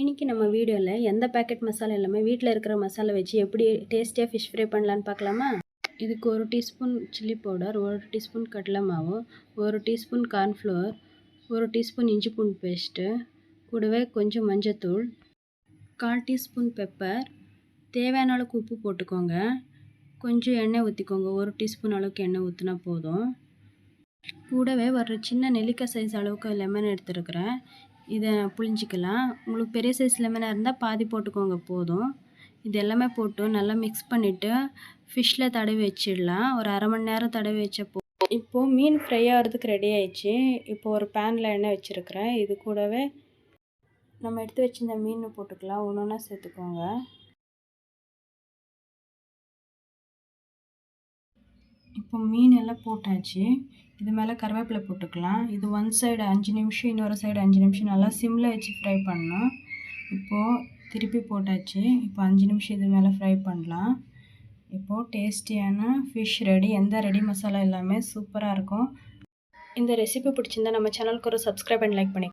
இன்றைக்கி நம்ம வீடியோவில் எந்த பேக்கெட் மசாலா இல்லாமல் வீட்டில் இருக்கிற மசாலா வச்சு எப்படி டேஸ்டியாக ஃபிஷ் ஃப்ரை பண்ணலான்னு பார்க்கலாமா? இதுக்கு 1 டீஸ்பூன் சில்லி பவுடர், 1 டீஸ்பூன் கடலை மாவு, 1 டீஸ்பூன் கார்ன்ஃப்ளவர், 1 டீஸ்பூன் இஞ்சி பூண்டு பேஸ்ட்டு, கூடவே கொஞ்சம் மஞ்சத்தூள், 1/4 டீஸ்பூன் பெப்பர், தேவையான அளவுக்கு உப்பு போட்டுக்கோங்க. கொஞ்சம் எண்ணெய் ஊற்றிக்கோங்க. 1 டீஸ்பூன் அளவுக்கு எண்ணெய் ஊற்றினா போதும். கூடவே ஒரு சின்ன நெல்லிக்காய் சைஸ் அளவுக்கு லெமன் எடுத்துருக்கிறேன். இதை புழிஞ்சிக்கலாம். உங்களுக்கு பெரிய சைஸ் லெமனாக இருந்தால் பாதி போட்டுக்கோங்க போதும். இது எல்லாமே போட்டு நல்லா மிக்ஸ் பண்ணிவிட்டு ஃபிஷ்ஷில் தடவி வச்சிடலாம். ஒரு அரை மணி நேரம் தடவி வச்சப்போ இப்போது மீன் ஃப்ரை ஆகிறதுக்கு ரெடி ஆயிடுச்சு. இப்போது ஒரு பேனில் எண்ணெய் வச்சுருக்கிறேன். இது கூடவே நம்ம எடுத்து வச்சிருந்த மீன் போட்டுக்கலாம். ஒன்று ஒன்றா சேர்த்துக்கோங்க. இப்போ மீன் எல்லாம் போட்டாச்சு. இது மேலே கருவேப்பிலை போட்டுக்கலாம். இது ஒன் சைடு 5 நிமிஷம், இன்னொரு சைடு 5 நிமிஷம் நல்லா சிம்மில் வச்சு ஃப்ரை பண்ணணும். இப்போது திருப்பி போட்டாச்சு. இப்போ 5 நிமிஷம் இது மேலே ஃப்ரை பண்ணலாம். இப்போது டேஸ்டியான ஃபிஷ் ரெடி. எந்த ரெடி மசாலா எல்லாமே சூப்பராக இருக்கும். இந்த ரெசிபி பிடிச்சிருந்தா நம்ம சேனலுக்கு ஒரு சப்ஸ்கிரைப் அண்ட் லைக் பண்ணி